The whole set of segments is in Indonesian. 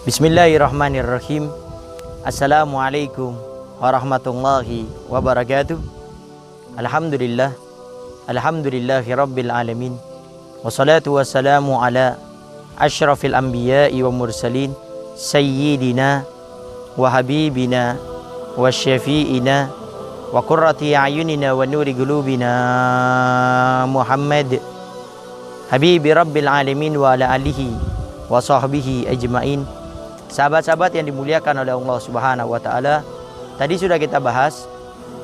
Bismillahirrahmanirrahim. Assalamualaikum warahmatullahi wabarakatuh. Alhamdulillah. Alhamdulillahi rabbil alamin. Wassalatu wassalamu ala asyrafil anbiya'i wa mursalin sayyidina wa habibina wa syafi'ina wa qurrati a'yunina wa nuri qulubina Muhammad habibi rabbil alamin wa ala alihi wa sahbihi ajmain. Sahabat-sahabat yang dimuliakan oleh Allah Subhanahu wa taala, tadi sudah kita bahas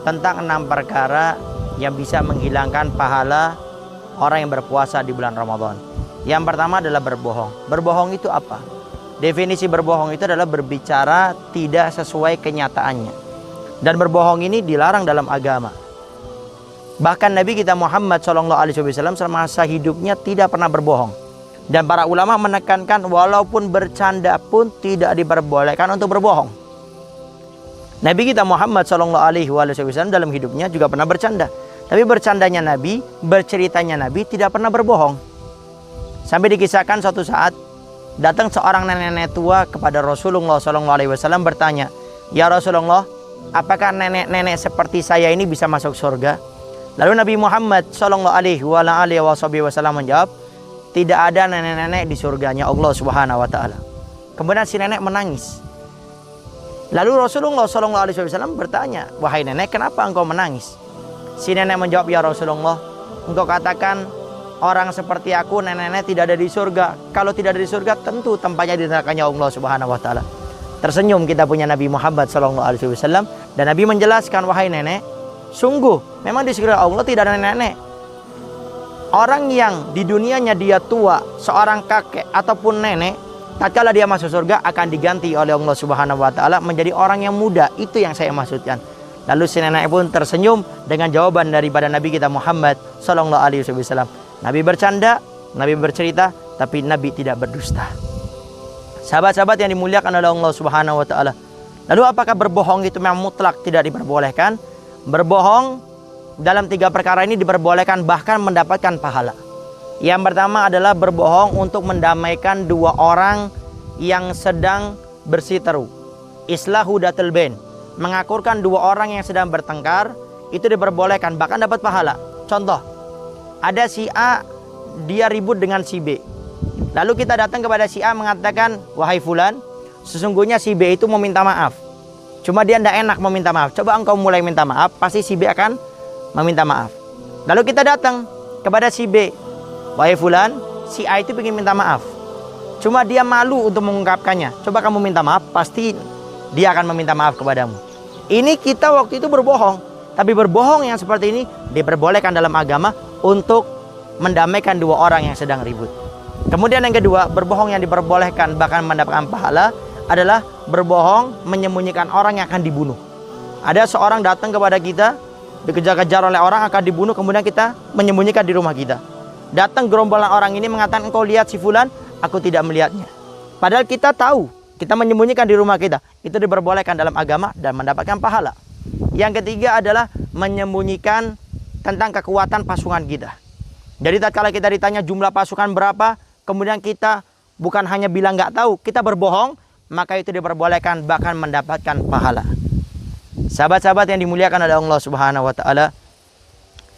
tentang 6 perkara yang bisa menghilangkan pahala orang yang berpuasa di bulan Ramadan. Yang pertama adalah berbohong. Berbohong itu apa? Definisi berbohong itu adalah berbicara tidak sesuai kenyataannya. Dan berbohong ini dilarang dalam agama. Bahkan Nabi kita Muhammad SAW semasa hidupnya tidak pernah berbohong. Dan para ulama menekankan walaupun bercanda pun tidak diperbolehkan untuk berbohong. Nabi kita Muhammad SAW dalam hidupnya juga pernah bercanda. Tapi bercandanya Nabi, berceritanya Nabi tidak pernah berbohong. Sampai dikisahkan suatu saat datang seorang nenek-nenek tua kepada Rasulullah SAW bertanya, "Ya Rasulullah, apakah nenek-nenek seperti saya ini bisa masuk surga?" Lalu Nabi Muhammad SAW menjawab, "Tidak ada nenek-nenek di surganya Allah Subhanahu wa taala." Kemudian si nenek menangis. Lalu Rasulullah SAW bertanya, "Wahai nenek, kenapa engkau menangis?" Si nenek menjawab, "Ya Rasulullah, engkau katakan orang seperti aku, nenek-nenek tidak ada di surga. Kalau tidak ada di surga, tentu tempatnya di nerakanya Allah Subhanahu wa taala." Tersenyum kita punya Nabi Muhammad SAW, dan Nabi menjelaskan, "Wahai nenek, sungguh memang di surga Allah tidak ada nenek-nenek. Orang yang di dunianya dia tua, seorang kakek ataupun nenek, tatkala dia masuk surga akan diganti oleh Allah Subhanahu wa taala menjadi orang yang muda. Itu yang saya maksudkan." Lalu si nenek pun tersenyum dengan jawaban daripada Nabi kita Muhammad SAW. Nabi bercanda, Nabi bercerita, tapi Nabi tidak berdusta. Sahabat-sahabat yang dimuliakan oleh Allah Subhanahu wa taala. Lalu apakah berbohong itu memang mutlak tidak diperbolehkan? Berbohong dalam 3 perkara ini diperbolehkan, bahkan mendapatkan pahala. Yang pertama adalah berbohong untuk mendamaikan 2 orang yang sedang bersiteru. Islahu datul bain, mengakurkan 2 orang yang sedang bertengkar, itu diperbolehkan, bahkan dapat pahala. Contoh, ada si A, dia ribut dengan si B. Lalu kita datang kepada si A mengatakan, "Wahai fulan, sesungguhnya si B itu meminta maaf. Cuma dia tidak enak meminta maaf. Coba engkau mulai minta maaf, pasti si B akan meminta maaf." Lalu kita datang kepada si B, "Wahai fulan, si A itu ingin minta maaf. Cuma dia malu untuk mengungkapkannya. Coba kamu minta maaf, pasti dia akan meminta maaf kepadamu." Ini kita waktu itu berbohong. Tapi berbohong yang seperti ini diperbolehkan dalam agama untuk mendamaikan 2 orang yang sedang ribut. Kemudian yang kedua, berbohong yang diperbolehkan bahkan mendapatkan pahala adalah berbohong menyembunyikan orang yang akan dibunuh. Ada seorang datang kepada kita, dikejar-kejar oleh orang akan dibunuh, kemudian kita menyembunyikan di rumah kita. Datang gerombolan orang ini mengatakan, "Engkau lihat si fulan?" "Aku tidak melihatnya." Padahal kita tahu, kita menyembunyikan di rumah kita. Itu diperbolehkan dalam agama dan mendapatkan pahala. Yang ketiga adalah menyembunyikan tentang kekuatan pasukan kita. Jadi tatkala kita ditanya jumlah pasukan berapa, kemudian kita bukan hanya bilang nggak tahu, kita berbohong, maka itu diperbolehkan bahkan mendapatkan pahala. Sahabat-sahabat yang dimuliakan oleh Allah Subhanahu wa taala,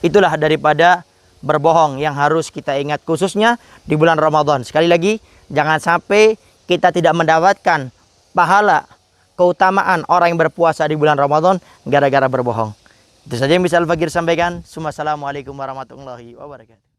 itulah daripada berbohong yang harus kita ingat khususnya di bulan Ramadan. Sekali lagi, jangan sampai kita tidak mendapatkan pahala keutamaan orang yang berpuasa di bulan Ramadan gara-gara berbohong. Itu saja yang bisa Al-Fakir sampaikan. Assalamualaikum warahmatullahi wabarakatuh.